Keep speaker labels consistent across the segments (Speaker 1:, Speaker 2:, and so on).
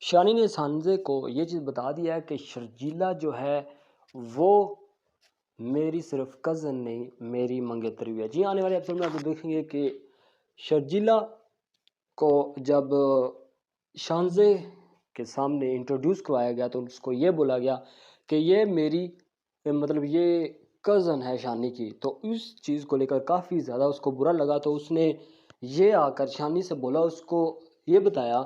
Speaker 1: शानी ने सांझे को ये चीज़ बता दिया है कि शर्जीला जो है वो मेरी सिर्फ कज़न नहीं, मेरी मंगेतर भी है। जी, आने वाले एपिसोड में आप देखेंगे कि शर्जीला को जब शानज़े के सामने इंट्रोड्यूस करवाया गया तो उसको ये बोला गया कि ये मेरी मतलब ये कज़न है शानी की। तो इस चीज़ को लेकर काफ़ी ज़्यादा उसको बुरा लगा, तो उसने ये आकर शानी से बोला, उसको ये बताया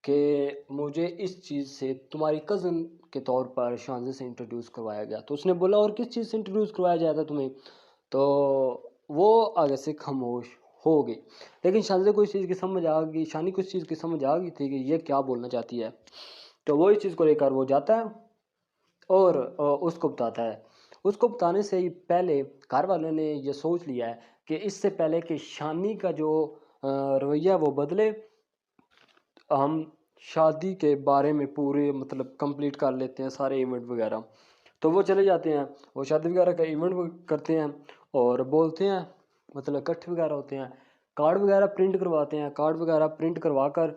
Speaker 1: कि मुझे इस चीज़ से तुम्हारी कज़न के तौर पर शानज़े से इंट्रोड्यूस करवाया गया। तो उसने बोला, और किस चीज़ से इंट्रोड्यूस करवाया जाता तुम्हें? तो वो आगे से खामोश हो गई। लेकिन शानज़े को इस चीज़ की समझ आ गई, शानी को इस चीज़ की समझ आ गई थी कि ये क्या बोलना चाहती है। तो वो इस चीज़ को लेकर वो जाता है और उसको बताता है। उसको बताने से ही पहले घर वालों ने ये सोच लिया है कि इससे पहले कि शानी का जो रवैया वो बदले, हम शादी के बारे में पूरे मतलब कंप्लीट कर लेते हैं सारे इवेंट वगैरह। तो वो चले जाते हैं, वो शादी वगैरह का इवेंट करते हैं और बोलते हैं, मतलब इकट्ठे वगैरह होते हैं, कार्ड वगैरह प्रिंट करवाते हैं, कार्ड वगैरह प्रिंट करवा कर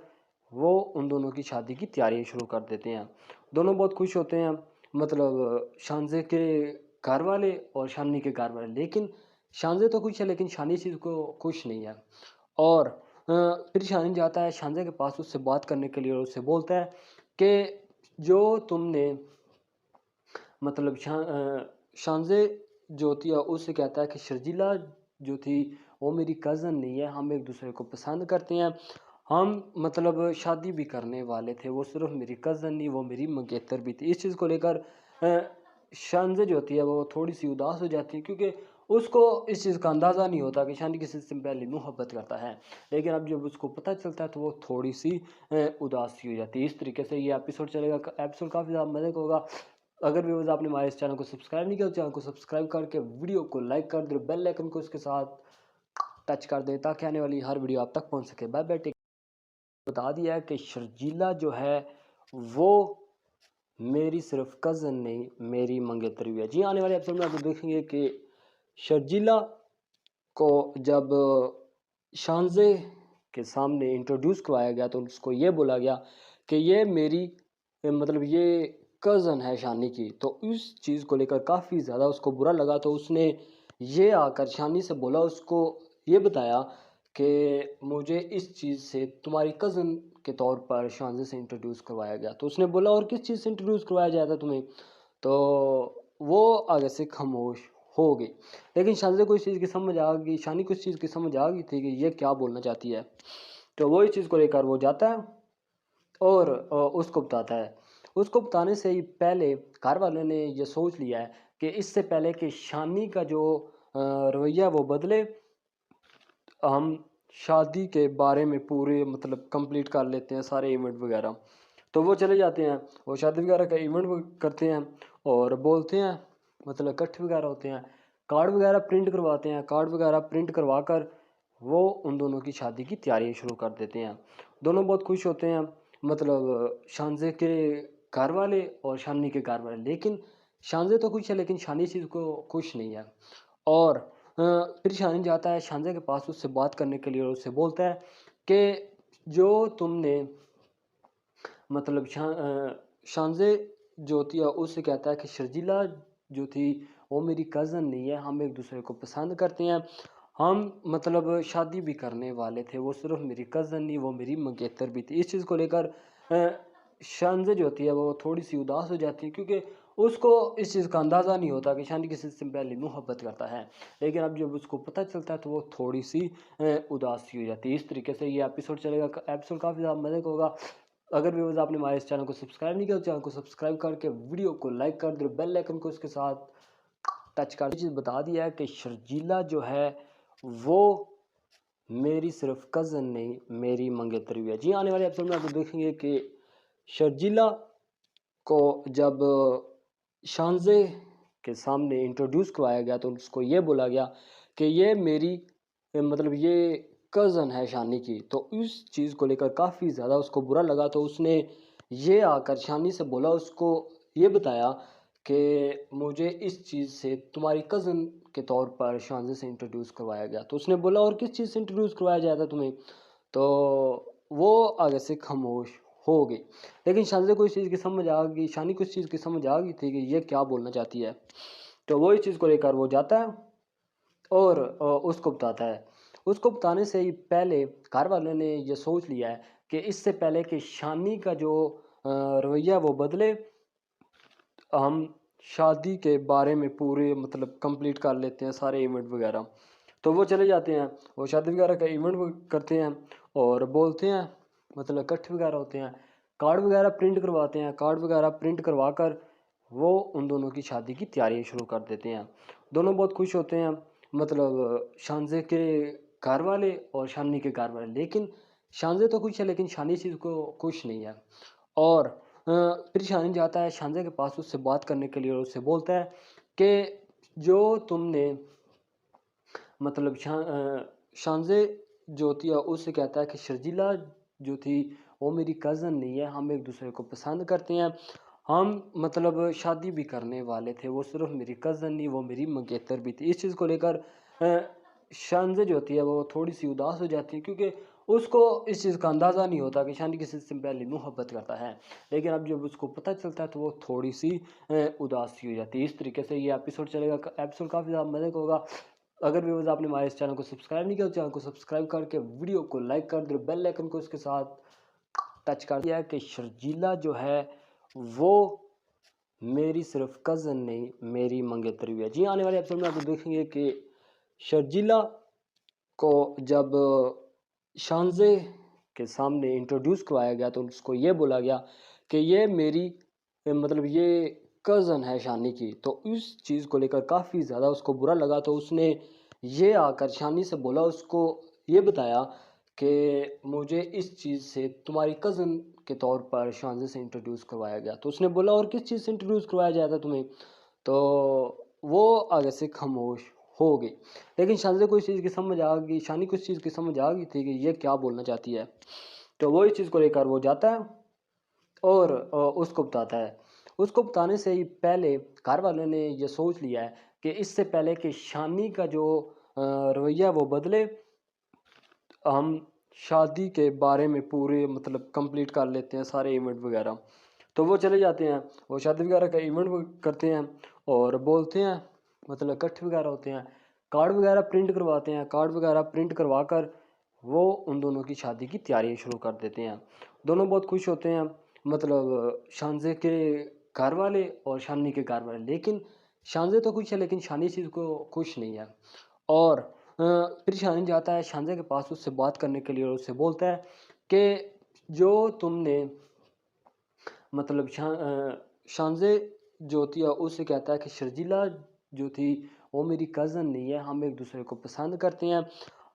Speaker 1: वो उन दोनों की शादी की तैयारी शुरू कर देते हैं। दोनों बहुत खुश होते हैं, मतलब शानज़े के घर वाले और शानी के घर वाले। लेकिन शानज़े तो खुश है, लेकिन शानी इस चीज़ को खुश नहीं है। और फिर शानी जाता है शानज़े के पास उससे बात करने के लिए और उससे बोलता है कि जो तुमने मतलब शानज़े जो थी उससे कहता है कि शर्जीला जो थी वो मेरी कज़न नहीं है, हम एक दूसरे को पसंद करते हैं, हम मतलब शादी भी करने वाले थे, वो सिर्फ मेरी कज़न नहीं, वो मेरी मंगेतर भी थी। इस चीज़ को लेकर शानज़े जो होती है वो थोड़ी सी उदास हो जाती है, क्योंकि उसको इस चीज़ का अंदाज़ा नहीं होता कि शानी किसी से पहले मोहब्बत करता है। लेकिन अब जब उसको पता चलता है तो वो थोड़ी सी उदास सी हो जाती है। इस तरीके से ये एपिसोड चलेगा। एपिसोड काफ़ी ज़्यादा मज़े का होगा। अगर व्यूअर्स आपने हमारे इस चैनल को सब्सक्राइब नहीं किया तो चैनल को सब्सक्राइब करके वीडियो को लाइक कर दें, बेल आइकन को इसके साथ टच कर दें ताकि आने वाली हर वीडियो आप तक पहुंच सके। Bye bye. बता दिया है कि शर्जीला जो है वो मेरी सिर्फ कज़न नहीं, मेरी मंगेतर भी है। जी, आने वाले एपिसोड में आप देखेंगे कि शर्जीला को जब शानज़े के सामने इंट्रोड्यूस करवाया गया तो उसको ये बोला गया कि ये मेरी मतलब ये कज़न है शानी की। तो इस चीज़ को लेकर काफ़ी ज़्यादा उसको बुरा लगा, तो उसने ये आकर शानी से बोला, उसको ये बताया कि मुझे इस चीज़ से तुम्हारी कज़न के तौर पर शानज़े से इंट्रोड्यूस करवाया गया। तो उसने बोला, और किस चीज़ से इंट्रोड्यूस करवाया जाता तुम्हें? तो वो आगे से खामोश हो गई। लेकिन शानज़े को इस चीज़ की समझ आ गई, शानी को इस चीज़ की समझ आ गई थी कि ये क्या बोलना चाहती है। तो वो इस चीज़ को लेकर वो जाता है और उसको बताता है। उसको बताने से ही पहले घर वालों ने ये सोच लिया है कि इससे पहले कि शानी का जो रवैया वो बदले, हम शादी के बारे में पूरे मतलब कंप्लीट कर लेते हैं सारे इवेंट वगैरह। तो वो चले जाते हैं, वो शादी वगैरह का इवेंट करते हैं और बोलते हैं, मतलब इकट्ठे वगैरह होते हैं, कार्ड वगैरह प्रिंट करवाते हैं, कार्ड वगैरह प्रिंट करवा कर वो उन दोनों की शादी की तैयारी शुरू कर देते हैं। दोनों बहुत खुश होते हैं, मतलब शानज़े के घर वाले और शानी के घर वाले। लेकिन शानज़े तो खुश है, लेकिन शानी इस चीज़ को खुश नहीं है। और फिर शानी जाता है शानज़े के पास उससे बात करने के लिए और उससे बोलता है कि जो तुमने मतलब शानज़े जो थी उससे कहता है कि शर्जीला जो थी वो मेरी कज़न नहीं है, हम एक दूसरे को पसंद करते हैं, हम मतलब शादी भी करने वाले थे, वो सिर्फ मेरी कज़न नहीं, वो मेरी मंगेतर भी थी। इस चीज़ को लेकर शानज़े जो होती है वो थोड़ी सी उदास हो जाती है, क्योंकि उसको इस चीज़ का अंदाज़ा नहीं होता कि शानी किसी से पहले मोहब्बत करता है। लेकिन अब जब उसको पता चलता है तो वो थोड़ी सी उदास सी हो जाती है। इस तरीके से ये एपिसोड चलेगा। एपिसोड काफ़ी ज़्यादा मज़े का होगा। अगर व्यूअर्स आपने हमारे इस चैनल को सब्सक्राइब नहीं किया तो चैनल को सब्सक्राइब करके वीडियो को लाइक कर दें, बेल आइकन को इसके साथ टच कर दें। चीज़ बता दिया है कि शर्जीला जो है वो मेरी सिर्फ कज़न नहीं, मेरी मंगेतर भी है। जी, आने वाले एपिसोड में आप देखेंगे कि शर्जीला को जब शानज़े के सामने इंट्रोड्यूस करवाया गया तो उसको ये बोला गया कि ये मेरी मतलब ये कज़न है शानी की। तो इस चीज़ को लेकर काफ़ी ज़्यादा उसको बुरा लगा, तो उसने ये आकर शानी से बोला, उसको ये बताया कि मुझे इस चीज़ से तुम्हारी कज़न के तौर पर शानज़े से इंट्रोड्यूस करवाया गया। तो उसने बोला, और किस चीज़ से इंट्रोड्यूस करवाया जाता तुम्हें? तो वो आगे से खामोश हो गई। लेकिन शानज़े को इस चीज़ की समझ आ गई, शानी को इस चीज़ की समझ आ गई थी कि ये क्या बोलना चाहती है। तो वो इस चीज़ को लेकर वो जाता है और उसको बताता है। उसको बताने से ही पहले घर वालों ने ये सोच लिया है कि इससे पहले कि शानी का जो रवैया वो बदले, हम शादी के बारे में पूरे मतलब कंप्लीट कर लेते हैं सारे इवेंट वगैरह। तो वो चले जाते हैं, वो शादी वगैरह का इवेंट करते हैं और बोलते हैं, मतलब इकट्ठे वगैरह होते हैं, कार्ड वगैरह प्रिंट करवाते हैं। कार्ड वगैरह प्रिंट करवा कर वो उन दोनों की शादी की तैयारियां शुरू कर देते हैं। दोनों बहुत खुश होते हैं, मतलब शानज़े के घर वाले और शानी के घर वाले। लेकिन शानज़े तो खुश है लेकिन शानी इस चीज़ को खुश नहीं है। और फिर शानी जाता है शानज़े के पास उससे बात करने के लिए और उससे बोलता है कि जो तुमने मतलब शानज़े जो थी उससे कहता है कि शर्जीला जो थी वो मेरी कज़न नहीं है, हम एक दूसरे को पसंद करते हैं, हम मतलब शादी भी करने वाले थे, वो सिर्फ मेरी कज़न नहीं वो मेरी मंगेतर भी थी। इस चीज़ को लेकर शानज़े जो होती है वो थोड़ी सी उदास हो जाती है, क्योंकि उसको इस चीज़ का अंदाज़ा नहीं होता कि शानी किसी से पहले मोहब्बत करता है। लेकिन अब जब उसको पता चलता है तो वो थोड़ी सी उदास सी हो जाती है। इस तरीके से ये एपिसोड चलेगा। एपिसोड काफ़ी ज़्यादा मज़े का होगा। अगर व्यूअर्स आपने हमारे इस चैनल को सब्सक्राइब नहीं किया तो चैनल को सब्सक्राइब करके वीडियो को लाइक कर दो, बेल आइकन को इसके साथ टच कर दिया कि शर्जीला जो है वो मेरी सिर्फ कज़न नहीं मेरी मंगेतर भी है। जी, आने वाले एपिसोड में आप देखेंगे कि शर्जीला को जब शानज़े के सामने इंट्रोड्यूस करवाया गया तो उसको ये बोला गया कि ये मेरी मतलब ये कज़न है शानी की। तो इस चीज़ को लेकर काफ़ी ज़्यादा उसको बुरा लगा, तो उसने ये आकर शानी से बोला, उसको ये बताया कि मुझे इस चीज़ से तुम्हारी कज़न के तौर पर शानज़े से इंट्रोड्यूस करवाया गया। तो उसने बोला, और किस चीज़ से इंट्रोड्यूस करवाया जाता था तुम्हें? तो वो आगे से खामोश हो गई। लेकिन शानज़े को इस चीज़ की समझ आ गई, शानी को इस चीज़ की समझ आ गई थी कि ये क्या बोलना चाहती है। तो वो इस चीज़ को लेकर वो जाता है और उसको बताता है। उसको बताने से ही पहले घर वालों ने ये सोच लिया है कि इससे पहले कि शानी का जो रवैया वो बदले, हम शादी के बारे में पूरे मतलब कंप्लीट कर लेते हैं सारे इवेंट वगैरह। तो वो चले जाते हैं, वो शादी वगैरह का इवेंट करते हैं और बोलते हैं, मतलब इकट्ठे वगैरह होते हैं, कार्ड वगैरह प्रिंट करवाते हैं। कार्ड वगैरह प्रिंट करवा कर वो उन दोनों की शादी की तैयारियां शुरू कर देते हैं। दोनों बहुत खुश होते हैं, मतलब शानज़े के घर वाले और शानी के घर वाले। लेकिन शानज़े तो खुश है लेकिन शानी इस चीज़ को खुश नहीं है। और फिर शानी जाता है शानज़े के पास उससे बात करने के लिए और उससे बोलता है कि जो तुमने मतलब शानज़े जो थी उससे कहता है कि शर्जीला जो थी वो मेरी कज़न नहीं है, हम एक दूसरे को पसंद करते हैं,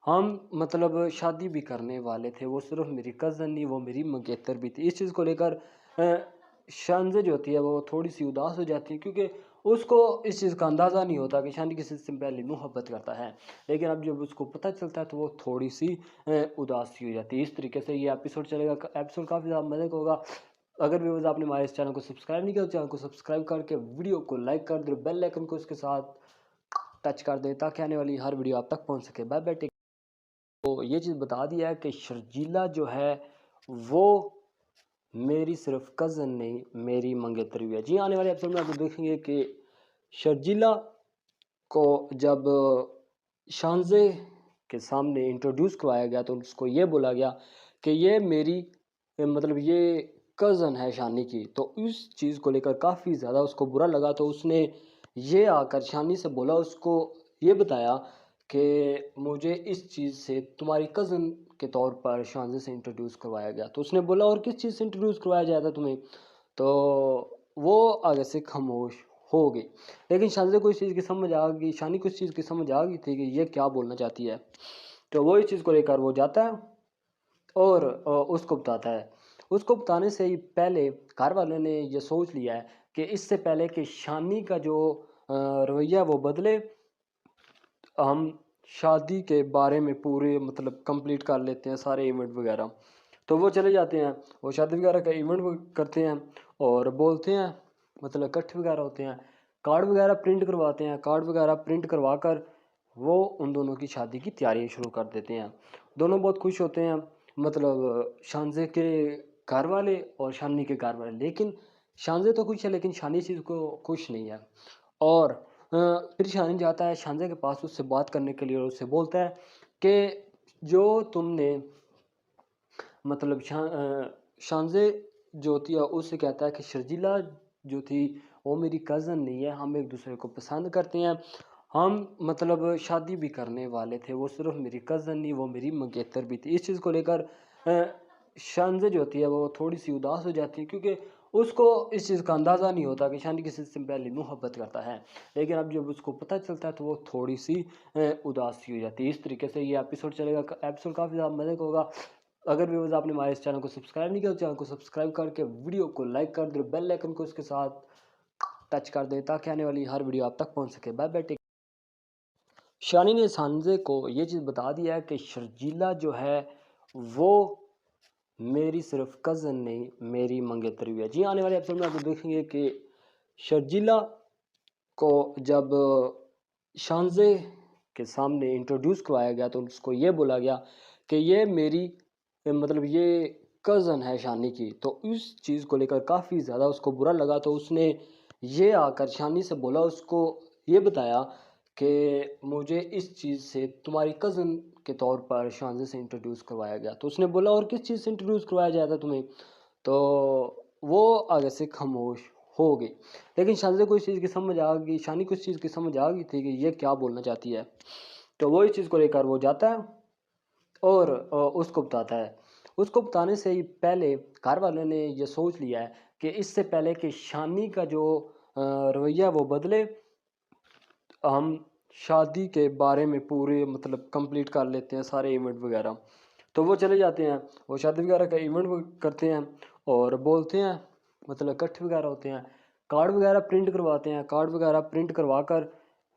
Speaker 1: हम मतलब शादी भी करने वाले थे, वो सिर्फ मेरी कज़न नहीं वो मेरी मंगेतर भी थी। इस चीज़ को लेकर शानज़े जो होती है वो थोड़ी सी उदास हो जाती है, क्योंकि उसको इस चीज़ का अंदाज़ा नहीं होता कि शानी किसी से पहले मोहब्बत करता है। लेकिन अब जब उसको पता चलता है तो वो थोड़ी सी उदास सी हो जाती है। इस तरीके से ये एपिसोड चलेगा। एपिसोड काफ़ी ज़्यादा मज़े का होगा। अगर व्यूअर्स आपने हमारे इस चैनल को सब्सक्राइब नहीं किया तो चैनल को सब्सक्राइब करके वीडियो को लाइक कर दो, बेल आइकन को इसके साथ टच कर दें ताकि आने वाली हर वीडियो आप तक पहुंच सके। Bye bye. तो ये चीज़ बता दिया है कि शर्जीला जो है वो मेरी सिर्फ कज़न नहीं मेरी मंगेतर भी है। जी, आने वाले एपिसोड में आप देखेंगे कि शर्जीला को जब शानज़े के सामने इंट्रोड्यूस करवाया गया तो उसको ये बोला गया कि ये मेरी मतलब ये कज़न है शानी की। तो इस चीज़ को लेकर काफ़ी ज़्यादा उसको बुरा लगा, तो उसने ये आकर शानी से बोला, उसको ये बताया कि मुझे इस चीज़ से तुम्हारी कज़न के तौर पर शानज़े से इंट्रोड्यूस करवाया गया। तो उसने बोला, और किस चीज़ से इंट्रोड्यूस करवाया जाता तुम्हें? तो वो आगे से खामोश हो गई। लेकिन शानज़े को इस चीज़ की समझ आ गई, शानी को इस चीज़ की समझ आ गई थी कि ये क्या बोलना चाहती है। तो वो इस चीज़ को लेकर वो जाता है और उसको बताता है। उसको बताने से ही पहले घर वालों ने ये सोच लिया है कि इससे पहले कि शानी का जो रवैया वो बदले, हम शादी के बारे में पूरे मतलब कंप्लीट कर लेते हैं सारे इवेंट वगैरह। तो वो चले जाते हैं, वो शादी वगैरह का इवेंट करते हैं और बोलते हैं, मतलब इकट्ठे वगैरह होते हैं, कार्ड वगैरह प्रिंट करवाते हैं। कार्ड वगैरह प्रिंट करवा कर वो उन दोनों की शादी की तैयारियां शुरू कर देते हैं। दोनों बहुत खुश होते हैं, मतलब शानज़े के घर वाले और शानी के घर वाले, लेकिन शानजे तो खुश है लेकिन शानी इस चीज़ को खुश नहीं है। और फिर शानी जाता है शानजे के पास उससे बात करने के लिए और उससे बोलता है कि जो तुमने मतलब शानज़े जो थी उससे कहता है कि शर्जीला जो थी वो मेरी कज़न नहीं है, हम एक दूसरे को पसंद करते हैं, हम मतलब शादी भी करने वाले थे, वो सिर्फ मेरी कज़न नहीं वो मेरी मंगेतर भी थी। इस चीज़ को लेकर शानज़े जो होती है वो थोड़ी सी उदास हो जाती है, क्योंकि उसको इस चीज़ का अंदाज़ा नहीं होता कि शानी किसी से पहले मोहब्बत करता है, लेकिन अब जब उसको पता चलता है तो वो थोड़ी सी उदास सी हो जाती है। इस तरीके से ये एपिसोड चलेगा, एपिसोड काफ़ी ज़्यादा मज़े का होगा। अगर व्यूअर्स आपने हमारे इस चैनल को सब्सक्राइब नहीं किया तो चैनल को सब्सक्राइब करके वीडियो को लाइक कर दे, बेल आइकन को उसके साथ टच कर दे ताकि आने वाली हर वीडियो आप तक पहुंच सके। Bye bye. शानी ने सांजे को ये चीज़ बता दिया है कि शर्जीला जो है वो मेरी सिर्फ कज़न नहीं मेरी मंगेतरी भी है। जी, आने वाले एपिसोड में आप देखेंगे कि शर्जीला को जब शानजे के सामने इंट्रोड्यूस करवाया गया तो उसको ये बोला गया कि ये मेरी मतलब ये कज़न है शानी की। तो इस चीज़ को लेकर काफ़ी ज़्यादा उसको बुरा लगा, तो उसने ये आकर शानी से बोला, उसको ये बताया कि मुझे इस चीज़ से तुम्हारी कज़न के तौर पर शानजे से इंट्रोड्यूस करवाया गया। तो उसने बोला और किस चीज़ से इंट्रोड्यूस करवाया जाया था तुम्हें? तो वो आगे से खामोश हो गई। लेकिन शानज़े को इस चीज़ की समझ आ गई, शानी को इस चीज़ की समझ आ गई थी कि ये क्या बोलना चाहती है। तो वो इस चीज़ को लेकर वो जाता है और उसको बताता है। उसको बताने से ही पहले घर वालों ने ये सोच लिया है कि इससे पहले कि शानी का जो रवैया वो बदले, हम शादी के बारे में पूरे मतलब कंप्लीट कर लेते हैं सारे इवेंट वगैरह। तो वो चले जाते हैं, वो शादी वगैरह का इवेंट करते हैं और बोलते हैं, मतलब इकट्ठे वगैरह होते हैं, कार्ड वगैरह प्रिंट करवाते हैं, कार्ड वगैरह प्रिंट करवा कर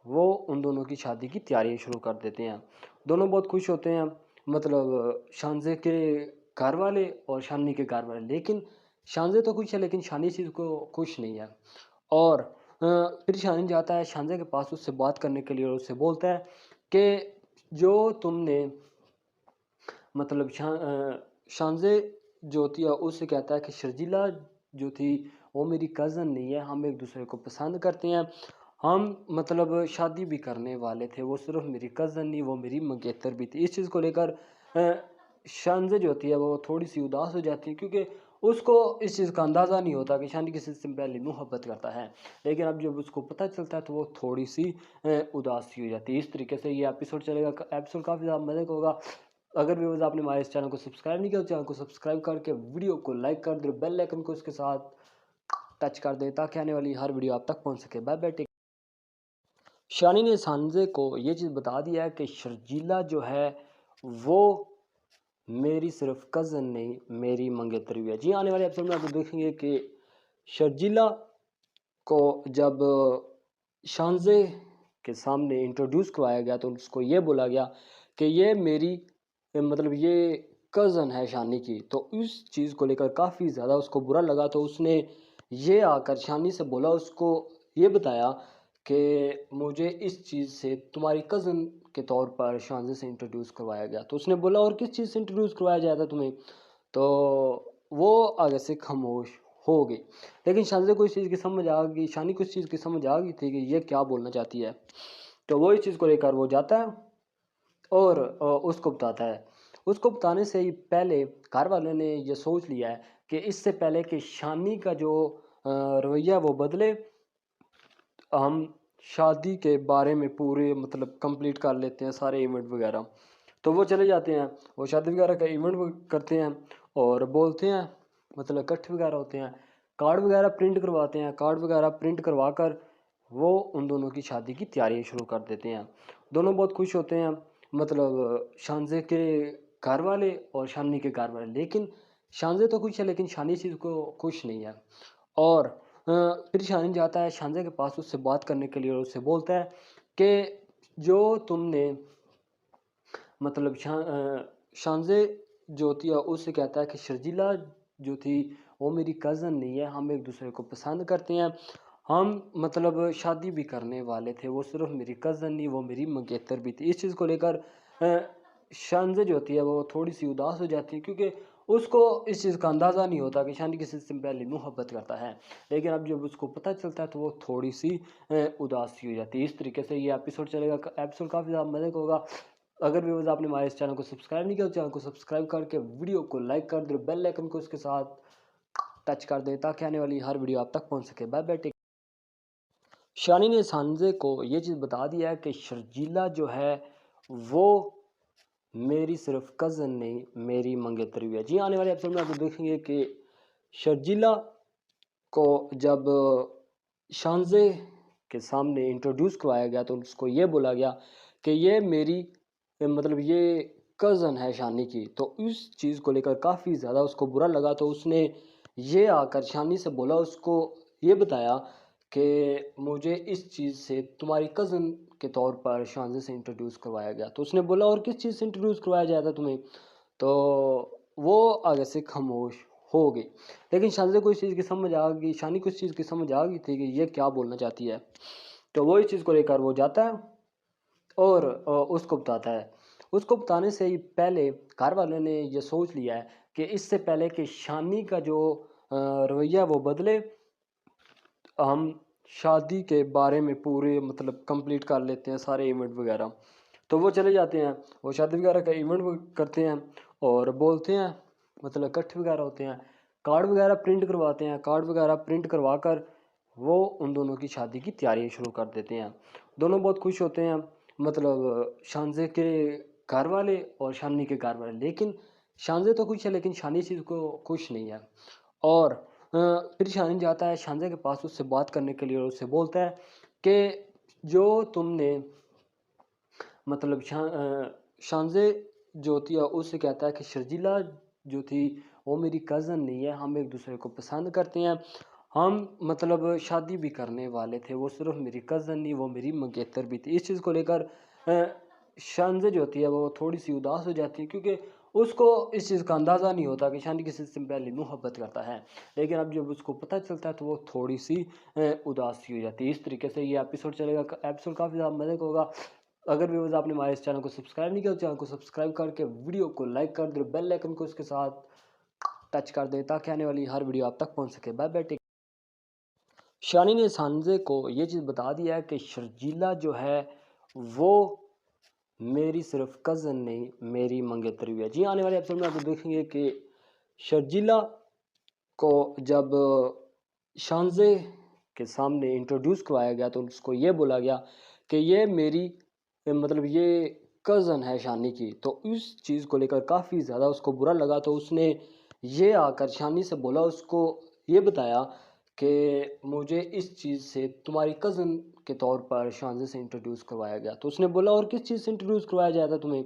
Speaker 1: वो उन दोनों की शादी की तैयारियां शुरू कर देते हैं। दोनों बहुत खुश होते हैं, मतलब शानजे के घर वाले और शानी के घर वाले, लेकिन शानजे तो खुश है लेकिन शानी इस चीज़ को खुश नहीं है। और फिर शानी जाता है शानजे के पास उससे बात करने के लिए और उससे बोलता है कि जो तुमने मतलब शानज़े जो थी उससे कहता है कि शर्जीला जो थी वो मेरी कज़न नहीं है, हम एक दूसरे को पसंद करते हैं, हम मतलब शादी भी करने वाले थे, वो सिर्फ मेरी कज़न नहीं वो मेरी मंगेतर भी थी। इस चीज़ को लेकर शानज़े जो होती है वो थोड़ी सी उदास हो जाती है, क्योंकि उसको इस चीज़ का अंदाज़ा नहीं होता कि शानी किसी से पहले मोहब्बत करता है, लेकिन अब जब उसको पता चलता है तो वो थोड़ी सी उदास सी हो जाती है। इस तरीके से ये एपिसोड चलेगा, एपिसोड काफ़ी ज़्यादा मज़े का होगा। अगर व्यूअर्स आपने हमारे इस चैनल को सब्सक्राइब नहीं किया तो चैनल को सब्सक्राइब करके वीडियो को लाइक कर दे, बेल आइकन को उसके साथ टच कर दे ताकि आने वाली हर वीडियो आप तक पहुंच सके। Bye bye. शानी ने सांजे को ये चीज़ बता दिया है कि शर्जीला जो है वो मेरी सिर्फ कज़न नहीं मेरी मंगेतरी भी है। जी, आने वाले एपिसोड में आप देखेंगे कि शर्जीला को जब शानजे के सामने इंट्रोड्यूस करवाया गया तो उसको ये बोला गया कि ये मेरी मतलब ये कज़न है शानी की। तो इस चीज़ को लेकर काफ़ी ज़्यादा उसको बुरा लगा, तो उसने ये आकर शानी से बोला, उसको ये बताया कि मुझे इस चीज़ से तुम्हारी कज़न के तौर पर शानजे से इंट्रोड्यूस करवाया गया। तो उसने बोला और किस चीज़ से इंट्रोड्यूस करवाया जाया था तुम्हें? तो वो आगे से खामोश हो गई। लेकिन शानज़े को इस चीज़ की समझ आ गई, शानी को इस चीज़ की समझ आ गई थी कि ये क्या बोलना चाहती है। तो वो इस चीज़ को लेकर वो जाता है और उसको बताता है। उसको बताने से ही पहले घर वालों ने ये सोच लिया है कि इससे पहले कि शानी का जो रवैया वो बदले, हम शादी के बारे में पूरे मतलब कंप्लीट कर लेते हैं सारे इवेंट वगैरह। तो वो चले जाते हैं, वो शादी वगैरह का इवेंट करते हैं और बोलते हैं, मतलब इकट्ठे वगैरह होते हैं, कार्ड वगैरह प्रिंट करवाते हैं, कार्ड वगैरह प्रिंट करवा कर वो उन दोनों की शादी की तैयारियां शुरू कर देते हैं। दोनों बहुत खुश होते हैं, मतलब शानजे के घर वाले और शानी के घर वाले, लेकिन शानजे तो खुश है लेकिन शानी इस चीज़ को खुश नहीं है। और फिर शानी जाता है शानजे के पास उससे बात करने के लिए और उससे बोलता है कि जो तुमने मतलब शानज़े जो थी उससे कहता है कि शर्जीला जो थी वो मेरी कज़न नहीं है, हम एक दूसरे को पसंद करते हैं, हम मतलब शादी भी करने वाले थे, वो सिर्फ मेरी कज़न नहीं वो मेरी मंगेतर भी थी। इस चीज़ को लेकर शानज़े जो होती है वो थोड़ी सी उदास हो जाती है, क्योंकि उसको इस चीज़ का अंदाज़ा नहीं होता कि शानी किसी से पहले मोहब्बत करता है, लेकिन अब जब उसको पता चलता है तो वो थोड़ी सी उदास सी हो जाती है। इस तरीके से ये एपिसोड चलेगा। एपिसोड काफ़ी ज़्यादा मज़े का होगा। अगर व्यूअर्स आपने हमारे इस चैनल को सब्सक्राइब नहीं किया तो चैनल को सब्सक्राइब करके वीडियो को लाइक कर दो, बेल आइकन को उसके साथ टच कर दें ताकि आने वाली हर वीडियो आप तक पहुंच सके। Bye bye. शानी ने सांजे को ये चीज़ बता दिया है कि शर्जीला जो है वो मेरी सिर्फ कज़न नहीं, मेरी मंगेतरी भी है। जी, आने वाले एपिसोड में आप देखेंगे कि शर्जीला को जब शानज़े के सामने इंट्रोड्यूस करवाया गया तो उसको ये बोला गया कि ये मेरी मतलब ये कज़न है शानी की। तो इस चीज़ को लेकर काफ़ी ज़्यादा उसको बुरा लगा, तो उसने ये आकर शानी से बोला, उसको ये बताया कि मुझे इस चीज़ से तुम्हारी कज़न के तौर पर शानज़े से इंट्रोड्यूस करवाया गया। तो उसने बोला और किस चीज़ से इंट्रोड्यूस करवाया जाता तुम्हें? तो वो आगे से खामोश हो गई। लेकिन शानज़े को इस चीज़ की समझ आ गई, शानी को इस चीज़ की समझ आ गई थी कि ये क्या बोलना चाहती है। तो वो इस चीज़ को लेकर वो जाता है और उसको बताता है। उसको बताने से ही पहले घर वालों ने ये सोच लिया है कि इससे पहले कि शानी का जो रवैया वो बदले, हम शादी के बारे में पूरे मतलब कंप्लीट कर लेते हैं सारे इवेंट वगैरह। तो वो चले जाते हैं, वो शादी वगैरह का इवेंट करते हैं और बोलते हैं, मतलब इकट्ठे वगैरह होते हैं, कार्ड वगैरह प्रिंट करवाते हैं। कार्ड वगैरह प्रिंट करवा कर वो उन दोनों की शादी की तैयारी शुरू कर देते हैं। दोनों बहुत खुश होते हैं, मतलब शानज़े के घर वाले और शानी के घर वाले। लेकिन शानज़े तो खुश है लेकिन शानी इस चीज़ को खुश नहीं है। और फिर शाहीन जाता है शानज़े के पास उससे बात करने के लिए और उससे बोलता है कि जो तुमने मतलब शानज़े जो थी उससे कहता है कि शर्जीला जो थी वो मेरी कज़न नहीं है, हम एक दूसरे को पसंद करते हैं, हम मतलब शादी भी करने वाले थे, वो सिर्फ मेरी कज़न नहीं वो मेरी मंगेतर भी थी। इस चीज़ को लेकर शानज़े जो होती है वो थोड़ी सी उदास हो जाती है, क्योंकि उसको इस चीज़ का अंदाज़ा नहीं होता कि शानी किसी से पहले मोहब्बत करता है, लेकिन अब जब उसको पता चलता है तो वो थोड़ी सी उदास सी हो जाती है। इस तरीके से ये एपिसोड चलेगा। एपिसोड काफ़ी ज़्यादा मज़े का होगा। अगर व्यूअर्स आपने हमारे इस चैनल को सब्सक्राइब नहीं किया तो चैनल को सब्सक्राइब करके वीडियो को लाइक कर दो, बेल आइकन को उसके साथ टच कर दें ताकि आने वाली हर वीडियो आप तक पहुंच सके। Bye bye. शानी ने सांजे को ये चीज़ बता दिया है कि शर्जीला जो है वो मेरी सिर्फ कज़न नहीं, मेरी मंगेतरी भी है। जी, आने वाले एपिसोड में आप देखेंगे कि शर्जीला को जब शानज़े के सामने इंट्रोड्यूस करवाया गया तो उसको ये बोला गया कि ये मेरी मतलब ये कज़न है शानी की। तो इस चीज़ को लेकर काफ़ी ज़्यादा उसको बुरा लगा, तो उसने ये आकर शानी से बोला, उसको ये बताया कि मुझे इस चीज़ से तुम्हारी कज़न के तौर पर शानज़े से इंट्रोड्यूस करवाया गया। तो उसने बोला और किस चीज़ से इंट्रोड्यूस करवाया जाता तुम्हें?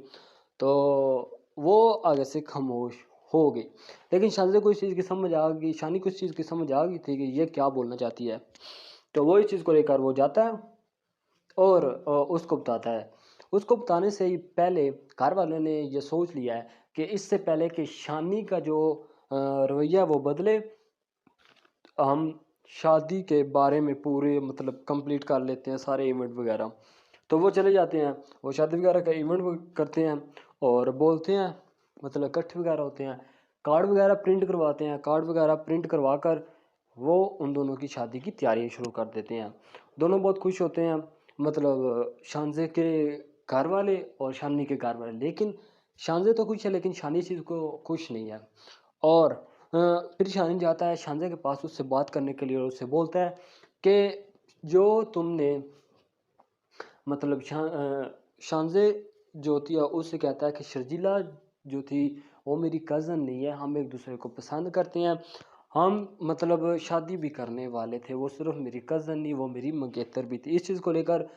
Speaker 1: तो वो आगे से खामोश हो गई। लेकिन शानज़े को इस चीज़ की समझ आ गई, शानी को इस चीज़ की समझ आ गई थी कि ये क्या बोलना चाहती है। तो वो इस चीज़ को लेकर वो जाता है और उसको बताता है। उसको बताने से ही पहले घर वालों ने ये सोच लिया है कि इससे पहले कि शानी का जो रवैया वो बदले, हम शादी के बारे में पूरे मतलब कंप्लीट कर लेते हैं सारे इवेंट वगैरह। तो वो चले जाते हैं, वो शादी वगैरह का इवेंट करते हैं और बोलते हैं, मतलब इकट्ठे वगैरह होते हैं, कार्ड वगैरह प्रिंट करवाते हैं। कार्ड वगैरह प्रिंट करवा कर वो उन दोनों की शादी की तैयारी शुरू कर देते हैं। दोनों बहुत खुश होते हैं, मतलब शानज़े के घर वाले और शानी के घर वाले। लेकिन शानज़े तो खुश है लेकिन शानी इस चीज़ को खुश नहीं है। और फिर शाहीन जाता है शानज़े के पास उससे बात करने के लिए और उससे बोलता है कि जो तुमने मतलब शानज़े जो थी उससे कहता है कि शर्जीला जो थी वो मेरी कज़न नहीं है, हम एक दूसरे को पसंद करते हैं, हम मतलब शादी भी करने वाले थे, वो सिर्फ मेरी कज़न नहीं वो मेरी मंगेतर भी थी। इस चीज़ को लेकर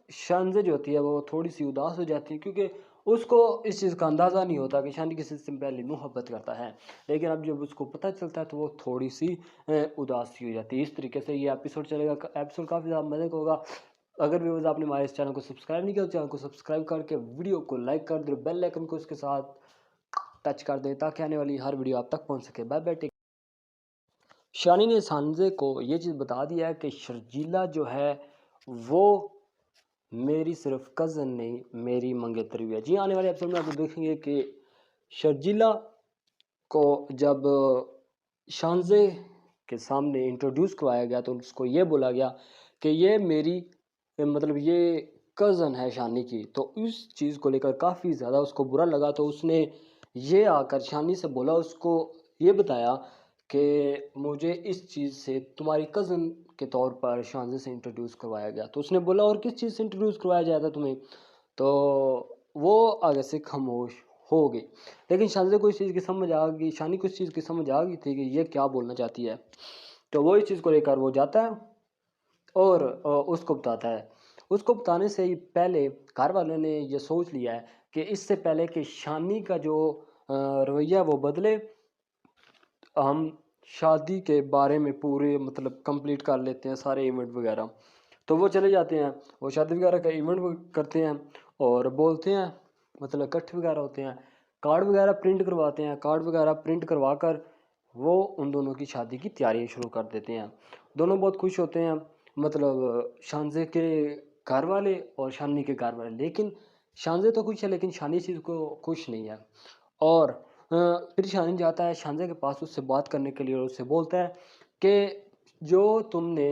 Speaker 1: शानज़े जो होती है वो थोड़ी सी उदास हो जाती है, क्योंकि उसको इस चीज़ का अंदाज़ा नहीं होता कि शानी किसी से पहले मोहब्बत करता है, लेकिन अब जब उसको पता चलता है तो वो थोड़ी सी उदास सी हो जाती है। इस तरीके से ये एपिसोड चलेगा। एपिसोड काफ़ी ज़्यादा मज़े का होगा। अगर व्यूअर्स आपने हमारे इस चैनल को सब्सक्राइब नहीं किया तो चैनल को सब्सक्राइब करके वीडियो को लाइक कर दो, बेल आइकन को उसके साथ टच कर दें ताकि आने वाली हर वीडियो आप तक पहुंच सके। Bye bye. शानी ने सांजे को ये चीज़ बता दिया है कि शर्जीला जो है वो मेरी सिर्फ कज़न नहीं, मेरी मंगेतरी भी है। जी, आने वाले एपिसोड में आप देखेंगे कि शर्जीला को जब शानज़े के सामने इंट्रोड्यूस करवाया गया तो उसको ये बोला गया कि ये मेरी मतलब ये कज़न है शानी की। तो इस चीज़ को लेकर काफ़ी ज़्यादा उसको बुरा लगा, तो उसने ये आकर शानी से बोला, उसको ये बताया कि मुझे इस चीज़ से तुम्हारी कज़न के तौर पर शानज़े से इंट्रोड्यूस करवाया गया। तो उसने बोला, और किस चीज़ से इंट्रोड्यूस करवाया जाता तुम्हें? तो वो आगे से खामोश हो गई। लेकिन शानज़े को इस चीज़ की समझ आ गई, शानी को इस चीज़ की समझ आ गई थी कि ये क्या बोलना चाहती है। तो वो इस चीज़ को लेकर वो जाता है और उसको बताता है। उसको बताने से ही पहले घर वालों ने ये सोच लिया है कि इससे पहले कि शानी का जो रवैया वो बदले, हम शादी के बारे में पूरे मतलब कंप्लीट कर लेते हैं सारे इवेंट वगैरह। तो वो चले जाते हैं, वो शादी वगैरह का इवेंट करते हैं और बोलते हैं, मतलब इकट्ठे वगैरह होते हैं, कार्ड वगैरह प्रिंट करवाते हैं। कार्ड वगैरह प्रिंट करवा कर वो उन दोनों की शादी की तैयारी शुरू कर देते हैं। दोनों बहुत खुश होते हैं, मतलब शानज़े के घर वाले और शानी के घर वाले। लेकिन शानज़े तो खुश है, लेकिन शानी इस चीज़ को खुश नहीं है। और फिर शानी जाता है शानज़े के पास उससे बात करने के लिए और उससे बोलता है कि जो तुमने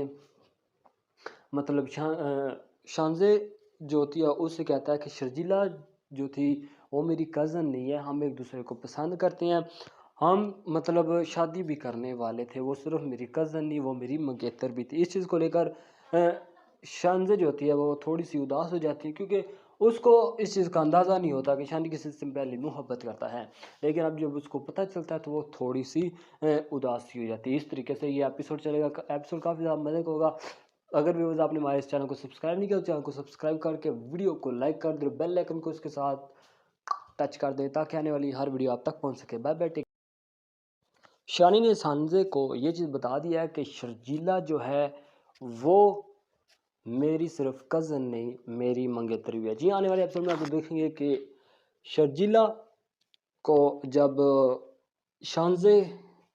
Speaker 1: मतलब शानज़े जो थी उससे कहता है कि शर्जीला जो थी वो मेरी कज़न नहीं है, हम एक दूसरे को पसंद करते हैं, हम मतलब शादी भी करने वाले थे, वो सिर्फ मेरी कज़न नहीं, वो मेरी मंगेतर भी थी। इस चीज़ को लेकर शानज़े जो होती है वो थोड़ी सी उदास हो जाती है, क्योंकि उसको इस चीज़ का अंदाज़ा नहीं होता कि शानी किसी से पहले मोहब्बत करता है। लेकिन अब जब उसको पता चलता है तो वो थोड़ी सी उदास सी हो जाती है। इस तरीके से ये एपिसोड चलेगा। एपिसोड काफ़ी ज़्यादा मज़े का होगा। अगर व्यूअर्स आपने हमारे इस चैनल को सब्सक्राइब नहीं किया तो चैनल को सब्सक्राइब करके वीडियो को लाइक कर दो, बेल आइकन को उसके साथ टच कर दें ताकि आने वाली हर वीडियो आप तक पहुंच सके। Bye bye take. शानी ने सांझे को ये चीज़ बता दिया है कि शर्जीला जो है वो मेरी सिर्फ कज़न नहीं, मेरी मंगेतरी भी है। जी, आने वाले एपिसोड में आप देखेंगे कि शर्जीला को जब शानज़े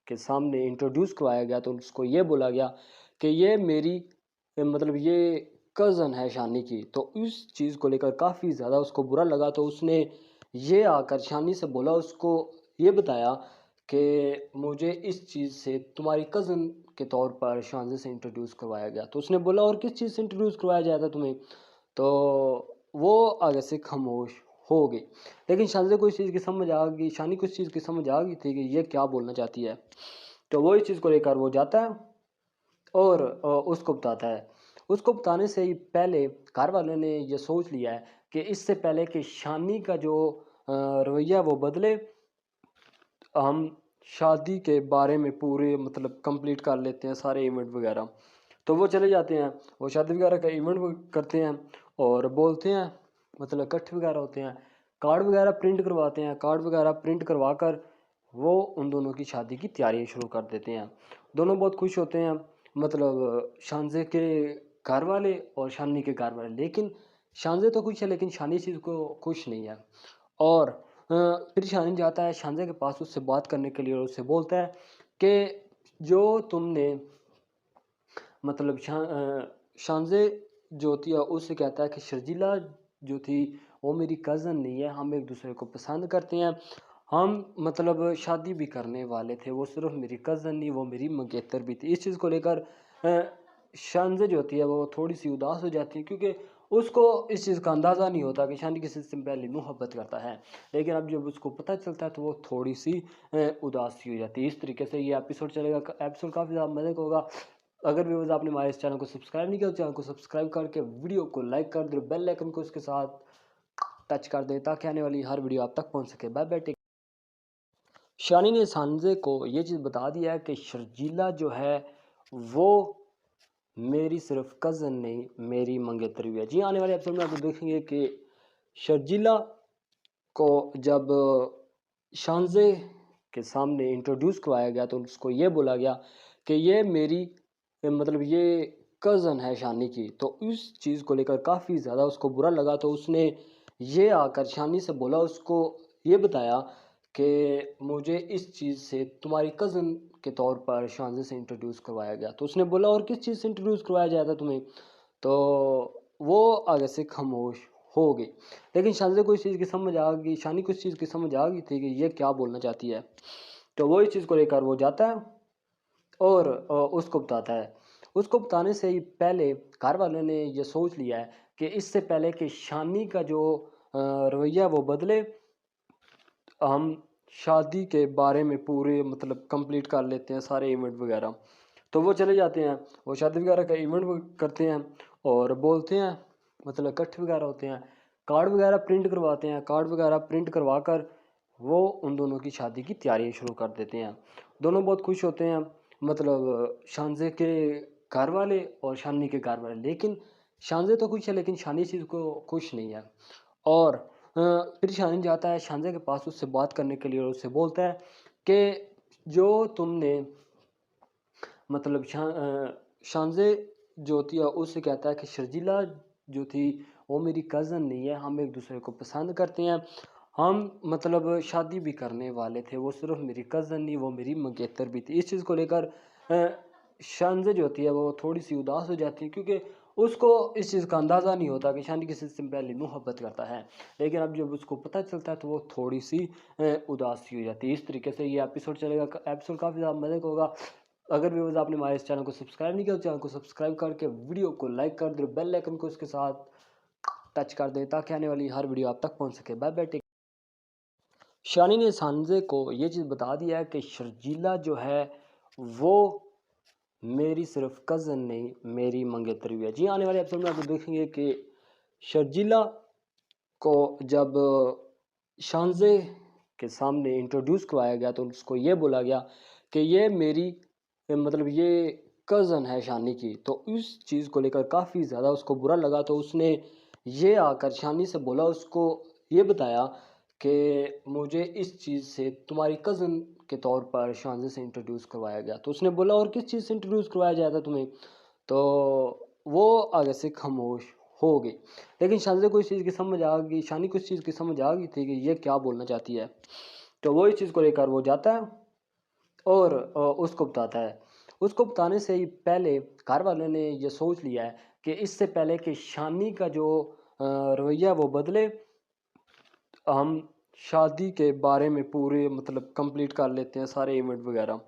Speaker 1: के सामने इंट्रोड्यूस करवाया गया तो उसको ये बोला गया कि ये मेरी मतलब ये कज़न है शानी की। तो इस चीज़ को लेकर काफ़ी ज़्यादा उसको बुरा लगा, तो उसने ये आकर शानी से बोला, उसको ये बताया कि मुझे इस चीज़ से तुम्हारी कज़न के तौर पर शानज़े से इंट्रोड्यूस करवाया गया। तो उसने बोला, और किस चीज़ से इंट्रोड्यूस करवाया जाता तुम्हें? तो वो आगे से खामोश हो गई। लेकिन शानज़े को इस चीज़ की समझ आ गई, शानी को इस चीज़ की समझ आ गई थी कि ये क्या बोलना चाहती है। तो वो इस चीज़ को लेकर वो जाता है और उसको बताता है। उसको बताने से ही पहले घर वालों ने ये सोच लिया है कि इससे पहले कि शानी का जो रवैया वो बदले, हम शादी के बारे में पूरे मतलब कंप्लीट कर लेते हैं सारे इवेंट वगैरह। तो वो चले जाते हैं, वो शादी वगैरह का इवेंट करते हैं और बोलते हैं, मतलब इकट्ठे वगैरह होते हैं, कार्ड वगैरह प्रिंट करवाते हैं। कार्ड वगैरह प्रिंट करवा कर वो उन दोनों की शादी की तैयारी शुरू कर देते हैं। दोनों बहुत खुश होते हैं, मतलब शानज़े के घर वाले और शानी के घर वाले। लेकिन शानज़े तो खुश है, लेकिन शानी इस चीज़ को खुश नहीं है। और फिर शानी जाता है शानज़े के पास उससे बात करने के लिए और उससे बोलता है कि जो तुमने मतलब शानज़े जो थी उससे कहता है कि शर्जीला जो थी वो मेरी कज़न नहीं है, हम एक दूसरे को पसंद करते हैं, हम मतलब शादी भी करने वाले थे, वो सिर्फ मेरी कज़न नहीं, वो मेरी मंगेतर भी थी। इस चीज़ को लेकर शानज़े जो होती है वो थोड़ी सी उदास हो जाती है, क्योंकि उसको इस चीज़ का अंदाज़ा नहीं होता कि शानी किसी से पहले मोहब्बत करता है। लेकिन अब जब उसको पता चलता है तो वो थोड़ी सी उदास सी हो जाती है। इस तरीके से ये एपिसोड चलेगा। एपिसोड काफ़ी ज़्यादा मज़े का होगा। अगर व्यूअर्स आपने हमारे इस चैनल को सब्सक्राइब नहीं किया तो चैनल को सब्सक्राइब करके वीडियो को लाइक कर दो, बेल आइकन को उसके साथ टच कर दें ताकि आने वाली हर वीडियो आप तक पहुंच सके। Bye bye take. शानी ने सांझे को ये चीज़ बता दिया है कि शर्जीला जो है वो मेरी सिर्फ कज़न नहीं, मेरी मंगेतरी भी है। जी, आने वाले एपिसोड में आप देखेंगे कि शर्जीला को जब शानज़े के सामने इंट्रोड्यूस करवाया गया तो उसको ये बोला गया कि ये मेरी मतलब ये कज़न है शानी की। तो इस चीज़ को लेकर काफ़ी ज़्यादा उसको बुरा लगा, तो उसने ये आकर शानी से बोला, उसको ये बताया कि मुझे इस चीज़ से तुम्हारी कज़न के तौर पर शानज़े से इंट्रोड्यूस करवाया गया। तो उसने बोला, और किस चीज़ से इंट्रोड्यूस करवाया जाता तुम्हें? तो वो आगे से खामोश हो गई। लेकिन शानज़े को इस चीज़ की समझ आ गई, शानी को इस चीज़ की समझ आ गई थी कि ये क्या बोलना चाहती है। तो वो इस चीज़ को लेकर वो जाता है और उसको बताता है। उसको बताने से ही पहले घर वालों ने ये सोच लिया है कि इससे पहले कि शानी का जो रवैया वो बदले, हम शादी के बारे में पूरे मतलब कंप्लीट कर लेते हैं सारे इवेंट वगैरह। तो वो चले जाते हैं, वो शादी वगैरह का इवेंट करते हैं और बोलते हैं, मतलब इकट्ठे वगैरह होते हैं, कार्ड वगैरह प्रिंट करवाते हैं। कार्ड वगैरह प्रिंट करवा कर वो उन दोनों की शादी की तैयारी शुरू कर देते हैं। दोनों बहुत खुश होते हैं, मतलब शानजे के घर वाले और शानी के घर वाले। लेकिन शानजे तो खुश है लेकिन शानी इस चीज़ को खुश नहीं है। और फिर शाहीन जाता है शानज़े के पास उससे बात करने के लिए और उससे बोलता है कि जो तुमने मतलब शानज़े जो थी उससे कहता है कि शर्जीला जो थी वो मेरी कज़न नहीं है, हम एक दूसरे को पसंद करते हैं, हम मतलब शादी भी करने वाले थे, वो सिर्फ मेरी कज़न नहीं वो मेरी मंगेतर भी थी। इस चीज़ को लेकर शानज़े जो होती है वो थोड़ी सी उदास हो जाती है, क्योंकि उसको इस चीज़ का अंदाज़ा नहीं होता कि शानी किसी से पहले मोहब्बत करता है। लेकिन अब जब उसको पता चलता है तो वो थोड़ी सी उदास सी हो जाती है। इस तरीके से ये एपिसोड चलेगा। एपिसोड काफ़ी ज़्यादा मज़े का होगा। अगर व्यूअर्स आपने हमारे इस चैनल को सब्सक्राइब नहीं किया तो चैनल को सब्सक्राइब करके वीडियो को लाइक कर दो, बेल आइकन को उसके साथ टच कर दें ताकि आने वाली हर वीडियो आप तक पहुंच सके। Bye bye. शानी ने सांजे को ये चीज़ बता दिया है कि शर्जीला जो है वो मेरी सिर्फ कज़न नहीं मेरी मंगेतर भी है। जी, आने वाले एपिसोड में आप देखेंगे कि शर्जीला को जब शानजे के सामने इंट्रोड्यूस करवाया गया तो उसको ये बोला गया कि ये मेरी मतलब ये कज़न है शानी की। तो इस चीज़ को लेकर काफ़ी ज़्यादा उसको बुरा लगा। तो उसने ये आकर शानी से बोला, उसको ये बताया कि मुझे इस चीज़ से तुम्हारी कज़न के तौर पर शानजे से इंट्रोड्यूस करवाया गया। तो उसने बोला और किस चीज़ से इंट्रोड्यूस करवाया जाया था तुम्हें? तो वो आगे से खामोश हो गई। लेकिन शानज़े को इस चीज़ की समझ आ गई, शानी को इस चीज़ की समझ आ गई थी कि ये क्या बोलना चाहती है। तो वो इस चीज़ को लेकर वो जाता है और उसको बताता है। उसको बताने से ही पहले घर वालों ने ये सोच लिया है कि इससे पहले कि शानी का जो रवैया वो बदले, हम शादी के बारे में पूरे मतलब कंप्लीट कर लेते हैं सारे इवेंट वगैरह।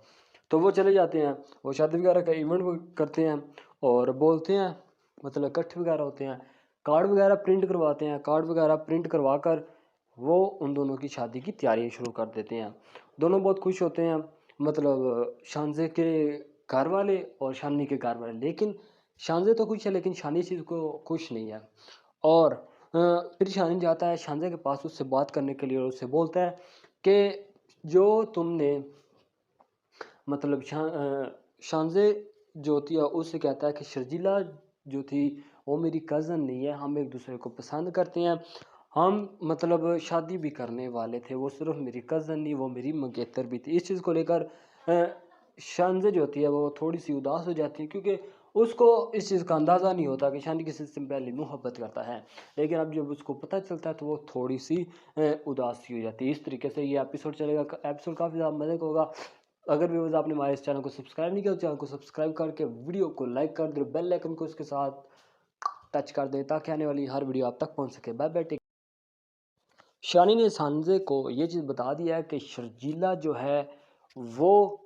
Speaker 1: तो वो चले जाते हैं, वो शादी वगैरह का इवेंट करते हैं और बोलते हैं, मतलब इकट्ठे वगैरह होते हैं, कार्ड वगैरह प्रिंट करवाते हैं। कार्ड वगैरह प्रिंट करवा कर वो उन दोनों की शादी की तैयारी शुरू कर देते हैं। दोनों बहुत खुश होते हैं, मतलब शानजे के घर वाले और शानी के घर वाले। लेकिन शानजे तो खुश है लेकिन शानी इस चीज़ को खुश नहीं है। और फिर शाहीन जाता है शानजे के पास उससे बात करने के लिए और उससे बोलता है कि जो तुमने मतलब शानजे जो थी उससे कहता है कि शर्जीला जो थी वो मेरी कज़न नहीं है, हम एक दूसरे को पसंद करते हैं, हम मतलब शादी भी करने वाले थे, वो सिर्फ मेरी कज़न नहीं वो मेरी मंगेतर भी थी। इस चीज़ को लेकर शानजे जो होती है वो थोड़ी सी उदास हो जाती है, क्योंकि उसको इस चीज़ का अंदाज़ा नहीं होता कि शानी किसी से पहले मोहब्बत करता है। लेकिन अब जब उसको पता चलता है तो वो थोड़ी सी उदास सी हो जाती है। इस तरीके से ये एपिसोड चलेगा। एपिसोड काफ़ी ज़्यादा मज़े का होगा। अगर व्यूअर्स आपने हमारे इस चैनल को सब्सक्राइब नहीं किया तो चैनल को सब्सक्राइब करके वीडियो को लाइक कर दो, बेल आइकन को उसके साथ टच कर दें ताकि आने वाली हर वीडियो आप तक पहुंच सके। Bye bye. शानी ने सांजे को ये चीज़ बता दिया है कि शर्जीला जो है वो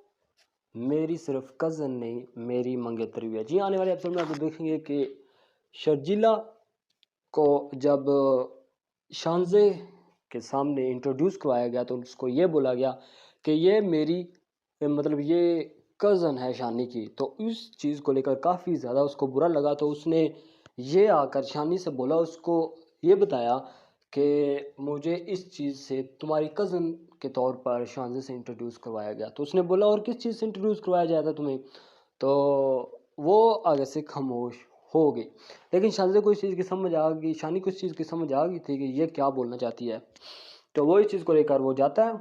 Speaker 1: मेरी सिर्फ कज़न नहीं मेरी मंगेतर भी है। जी, आने वाले एपिसोड में आप देखेंगे कि शर्जीला को जब शानजे के सामने इंट्रोड्यूस करवाया गया तो उसको ये बोला गया कि ये मेरी मतलब ये कज़न है शानी की। तो इस चीज़ को लेकर काफ़ी ज़्यादा उसको बुरा लगा। तो उसने ये आकर शानी से बोला, उसको ये बताया कि मुझे इस चीज़ से तुम्हारी कज़न के तौर पर शानजे से इंट्रोड्यूस करवाया गया। तो उसने बोला और किस चीज़ से इंट्रोड्यूस करवाया जाया था तुम्हें? तो वो आगे से खामोश हो गई। लेकिन शानज़े को इस चीज़ की समझ आ गई, शानी को इस चीज़ की समझ आ गई थी कि ये क्या बोलना चाहती है। तो वो इस चीज़ को लेकर वो जाता है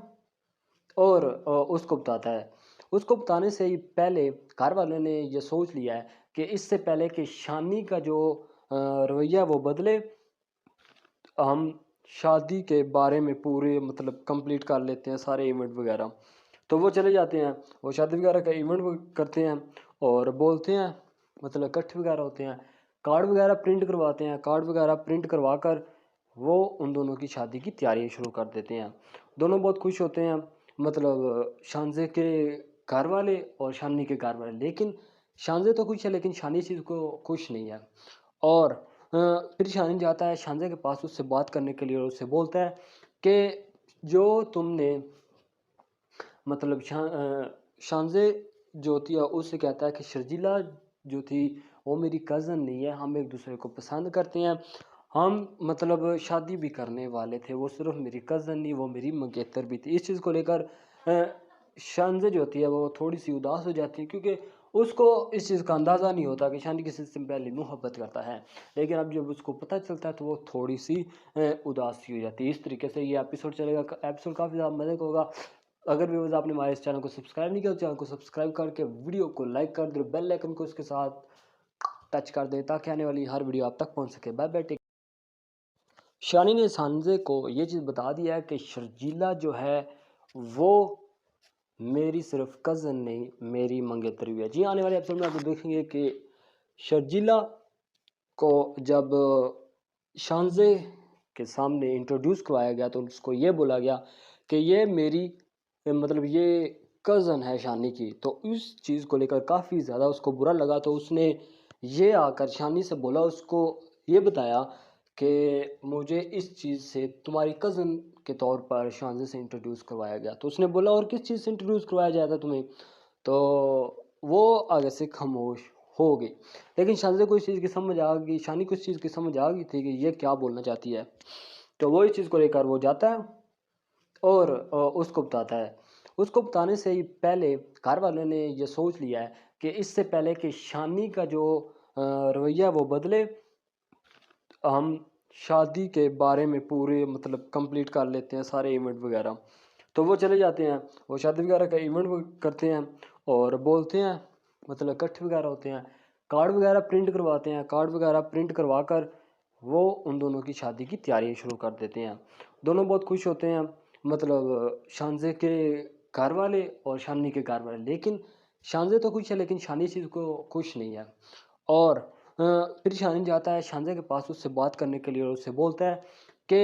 Speaker 1: और उसको बताता है। उसको बताने से ही पहले घर वालों ने ये सोच लिया है कि इससे पहले कि शानी का जो रवैया वो बदले, हम शादी के बारे में पूरे मतलब कंप्लीट कर लेते हैं सारे इवेंट वगैरह। तो वो चले जाते हैं, वो शादी वगैरह का इवेंट करते हैं और बोलते हैं, मतलब इकट्ठे वगैरह होते हैं, कार्ड वगैरह प्रिंट करवाते हैं। कार्ड वगैरह प्रिंट करवा कर वो उन दोनों की शादी की तैयारी शुरू कर देते हैं। दोनों बहुत खुश होते हैं, मतलब शानज़े के घर वाले और शानी के घर वाले, लेकिन शानज़े तो खुश है लेकिन शानी इस चीज़ को खुश नहीं है। और फिर शानी जाता है शानज़े के पास उससे बात करने के लिए और उससे बोलता है कि जो तुमने मतलब शानज़े जो थी उससे कहता है कि शर्जीला जो थी वो मेरी कज़न नहीं है, हम एक दूसरे को पसंद करते हैं, हम मतलब शादी भी करने वाले थे, वो सिर्फ मेरी कज़न नहीं वो मेरी मंगेतर भी थी। इस चीज़ को लेकर शानज़े जो होती है वो थोड़ी सी उदास हो जाती है, क्योंकि उसको इस चीज़ का अंदाज़ा नहीं होता कि शानी किसी से पहले मोहब्बत करता है, लेकिन अब जब उसको पता चलता है तो वो थोड़ी सी उदास सी हो जाती है। इस तरीके से ये एपिसोड चलेगा, एपिसोड काफ़ी ज़्यादा मज़े का होगा। अगर व्यूअर्स आपने हमारे इस चैनल को सब्सक्राइब नहीं किया तो चैनल को सब्सक्राइब करके वीडियो को लाइक कर दो, बेल आइकन को इसके साथ टच कर दें ताकि आने वाली हर वीडियो आप तक पहुंच सके। Bye bye. शानी ने सांजे को ये चीज़ बता दिया है कि शर्जीला जो है वो मेरी सिर्फ कज़न नहीं मेरी मंगेतर भी है। जी, आने वाले एपिसोड में आप देखेंगे कि शर्जीला को जब शानज़े के सामने इंट्रोड्यूस करवाया गया तो उसको ये बोला गया कि ये मेरी मतलब ये कज़न है शानी की। तो इस चीज़ को लेकर काफ़ी ज़्यादा उसको बुरा लगा, तो उसने ये आकर शानी से बोला, उसको ये बताया कि मुझे इस चीज़ से तुम्हारी कज़न के तौर पर शानज़े से इंट्रोड्यूस करवाया गया। तो उसने बोला और किस चीज़ से इंट्रोड्यूस करवाया जाता तुम्हें? तो वो आगे से खामोश हो गई। लेकिन शानज़े को इस चीज़ की समझ आ गई, शानी को इस चीज़ की समझ आ गई थी कि ये क्या बोलना चाहती है। तो वो इस चीज़ को लेकर वो जाता है और उसको बताता है। उसको बताने से ही पहले घर वालों ने ये सोच लिया है कि इससे पहले कि शानी का जो रवैया वो बदले, हम शादी के बारे में पूरे मतलब कंप्लीट कर लेते हैं सारे इवेंट वगैरह। तो वो चले जाते हैं, वो शादी वगैरह का इवेंट करते हैं और बोलते हैं, मतलब इकट्ठे वगैरह होते हैं, कार्ड वगैरह प्रिंट करवाते हैं, कार्ड वगैरह प्रिंट करवा कर वो उन दोनों की शादी की तैयारी शुरू कर देते हैं। दोनों बहुत खुश होते हैं, मतलब शानज़े के घर वाले और शानी के घर वाले, लेकिन शानज़े तो खुश है लेकिन शानी इस चीज़ को खुश नहीं है। और फिर शानी जाता है शानज़े के पास उससे बात करने के लिए और उससे बोलता है कि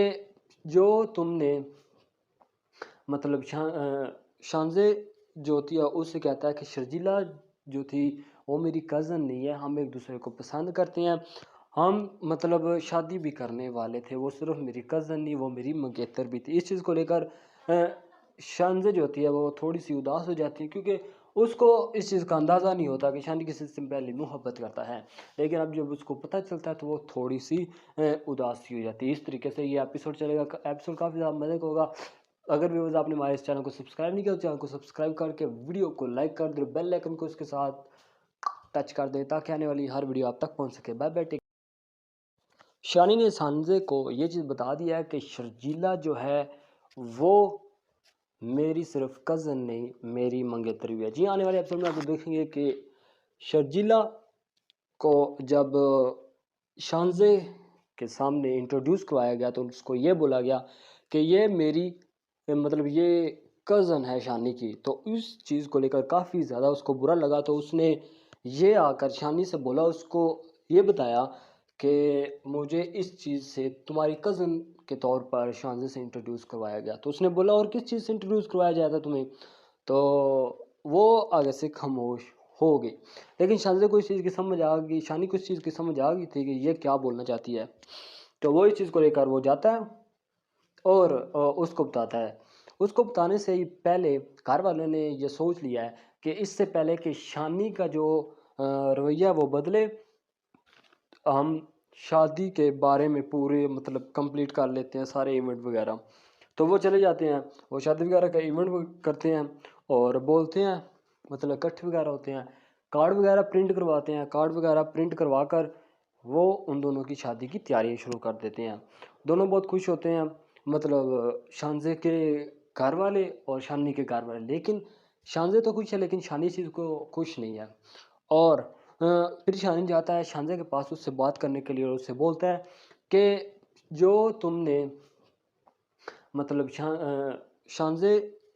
Speaker 1: जो तुमने मतलब शानज़े जो थी उससे कहता है कि शर्जीला जो थी वो मेरी कज़न नहीं है, हम एक दूसरे को पसंद करते हैं, हम मतलब शादी भी करने वाले थे, वो सिर्फ मेरी कज़न नहीं वो मेरी मंगेतर भी थी। इस चीज़ को लेकर शानज़े जो होती है वो थोड़ी सी उदास हो जाती है, क्योंकि उसको इस चीज़ का अंदाज़ा नहीं होता कि शानी किसी से पहले मोहब्बत करता है, लेकिन अब जब उसको पता चलता है तो वो थोड़ी सी उदास सी हो जाती है। इस तरीके से ये एपिसोड चलेगा, एपिसोड काफ़ी ज़्यादा मज़े का होगा। अगर व्यूअर्स आपने हमारे इस चैनल को सब्सक्राइब नहीं किया तो चैनल को सब्सक्राइब करके वीडियो को लाइक कर दो, बेल आइकन को इसके साथ टच कर दें ताकि आने वाली हर वीडियो आप तक पहुंच सके। Bye bye. शानी ने सांजे को ये चीज़ बता दिया है कि शर्जीला जो है वो मेरी सिर्फ कज़न नहीं मेरी मंगेतर भी है। जी, आने वाले एपिसोड में आप देखेंगे कि शर्जीला को जब शानज़े के सामने इंट्रोड्यूस करवाया गया तो उसको ये बोला गया कि ये मेरी मतलब ये कज़न है शानी की। तो इस चीज़ को लेकर काफ़ी ज़्यादा उसको बुरा लगा, तो उसने ये आकर शानी से बोला, उसको ये बताया कि मुझे इस चीज़ से तुम्हारी कज़न के तौर पर शानज़े से इंट्रोड्यूस करवाया गया। तो उसने बोला और किस चीज़ से इंट्रोड्यूस करवाया जाता तुम्हें? तो वो आगे से खामोश हो गई। लेकिन शानज़े को इस चीज़ की समझ आ गई, शानी को इस चीज़ की समझ आ गई थी कि ये क्या बोलना चाहती है। तो वो इस चीज़ को लेकर वो जाता है और उसको बताता है। उसको बताने से ही पहले घर वालों ने ये सोच लिया है कि इससे पहले कि शानी का जो रवैया वो बदले, हम शादी के बारे में पूरे मतलब कंप्लीट कर लेते हैं सारे इवेंट वगैरह। तो वो चले जाते हैं, वो शादी वगैरह का इवेंट करते हैं और बोलते हैं, मतलब इकट्ठे वगैरह होते हैं, कार्ड वगैरह प्रिंट करवाते हैं, कार्ड वगैरह प्रिंट करवा कर वो उन दोनों की शादी की तैयारी शुरू कर देते हैं। दोनों बहुत खुश होते हैं, मतलब शानज़े के घर वाले और शानी के घर वाले, लेकिन शानज़े तो खुश है लेकिन शानी इस चीज़ को खुश नहीं है। और फिर शानी जाता है शानज़े के पास उससे बात करने के लिए और उससे बोलता है कि जो तुमने मतलब शानज़े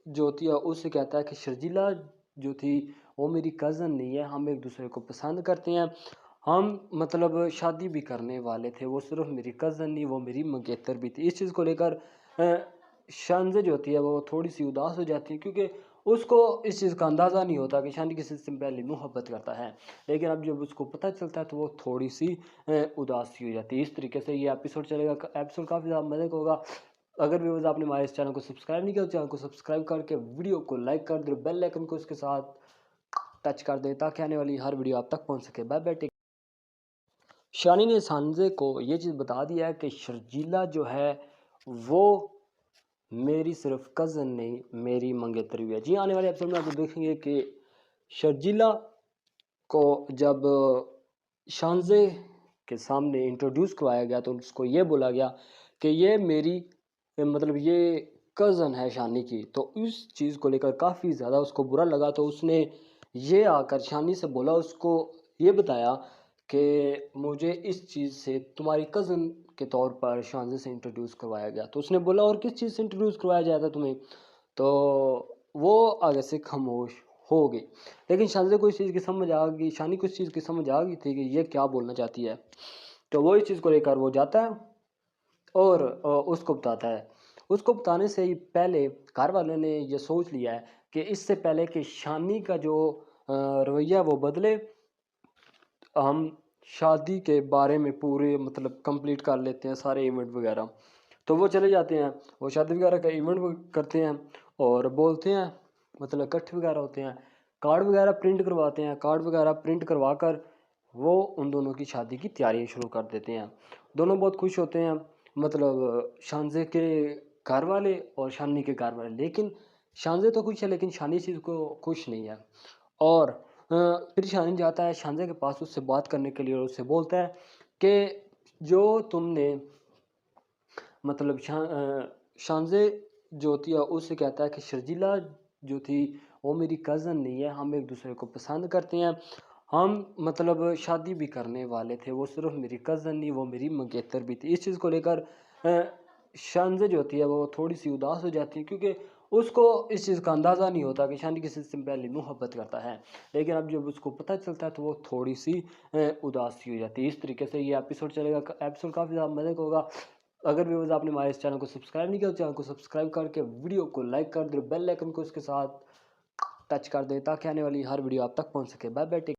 Speaker 1: जो थी उससे कहता है कि शर्जीला जो थी वो मेरी कज़न नहीं है, हम एक दूसरे को पसंद करते हैं, हम मतलब शादी भी करने वाले थे, वो सिर्फ मेरी कज़न नहीं वो मेरी मंगेतर भी थी। इस चीज़ को लेकर शानज़ जो होती है वो थोड़ी-सी उदास हो जाती है, क्योंकि उसको इस चीज़ का अंदाज़ा नहीं होता कि शानी किसी से पहले मोहब्बत करता है। लेकिन अब जब उसको पता चलता है तो वो थोड़ी-सी उदास सी हो जाती है। इस तरीके से ये एपिसोड चलेगा। एपिसोड काफ़ी ज़्यादा मज़े का होगा। अगर व्यूअर्स आपने हमारे इस चैनल को सब्सक्राइब नहीं किया तो चैनल को सब्सक्राइब करके वीडियो को लाइक कर दें, बेल आइकन को उसके साथ टच कर दें ताकि आने वाली हर वीडियो आप तक पहुँच सके। Bye bye, take. शानी ने सांझे को ये चीज़ बता दिया है कि शर्जीला जो है वो मेरी सिर्फ कज़न नहीं, मेरी मंगेतरी भी है। जी, आने वाले एपिसोड में आप देखेंगे कि शर्जीला को जब शानज़े के सामने इंट्रोड्यूस करवाया गया तो उसको ये बोला गया कि ये मेरी मतलब ये कज़न है शानी की। तो इस चीज़ को लेकर काफ़ी ज़्यादा उसको बुरा लगा, तो उसने ये आकर शानी से बोला, उसको ये बताया कि मुझे इस चीज़ से तुम्हारी कज़न के तौर पर शानज़े से इंट्रोड्यूस करवाया गया। तो उसने बोला, और किस चीज़ से इंट्रोड्यूस करवाया जाता था तुम्हें? तो वो आगे से खामोश हो गई। लेकिन शानज़े को इस चीज़ की समझ आ गई, शानी को इस चीज़ की समझ आ गई थी कि ये क्या बोलना चाहती है। तो वो इस चीज़ को लेकर वो जाता है और उसको बताता है। उसको बताने से ही पहले घर वालों ने ये सोच लिया है कि इससे पहले कि शानी का जो रवैया वो बदले, हम शादी के बारे में पूरे मतलब कंप्लीट कर लेते हैं सारे इवेंट वगैरह। तो वो चले जाते हैं, वो शादी वगैरह का इवेंट करते हैं और बोलते हैं, मतलब इकट्ठे वगैरह होते हैं, कार्ड वगैरह प्रिंट करवाते हैं। कार्ड वगैरह प्रिंट करवा कर वो उन दोनों की शादी की तैयारी शुरू कर देते हैं। दोनों बहुत खुश होते हैं, मतलब शानज़े के घर वाले और शानी के घर वाले। लेकिन शानज़े तो खुश है लेकिन शानी इस चीज़ को खुश नहीं है। और फिर शानी जाता है शानज़े के पास उससे बात करने के लिए और उससे बोलता है कि जो तुमने मतलब शानज़े जो थी उससे कहता है कि शर्जीला जो थी वो मेरी कज़न नहीं है, हम एक दूसरे को पसंद करते हैं, हम मतलब शादी भी करने वाले थे, वो सिर्फ मेरी कज़न नहीं वो मेरी मंगेतर भी थी। इस चीज़ को लेकर शानज़े जो होती है वो थोड़ी सी उदास हो जाती है, क्योंकि उसको इस चीज़ का अंदाज़ा नहीं होता कि शानी किसी से पहले मोहब्बत करता है। लेकिन अब जब उसको पता चलता है तो वो थोड़ी सी उदास सी हो जाती है। इस तरीके से ये एपिसोड चलेगा। एपिसोड काफ़ी ज़्यादा मज़े का होगा। अगर व्यूअर्स आपने हमारे इस चैनल को सब्सक्राइब नहीं किया तो चैनल को सब्सक्राइब करके वीडियो को लाइक कर दें, बेल आइकन को उसके साथ टच कर दें ताकि आने वाली हर वीडियो आप तक पहुंच सके। Bye bye, take.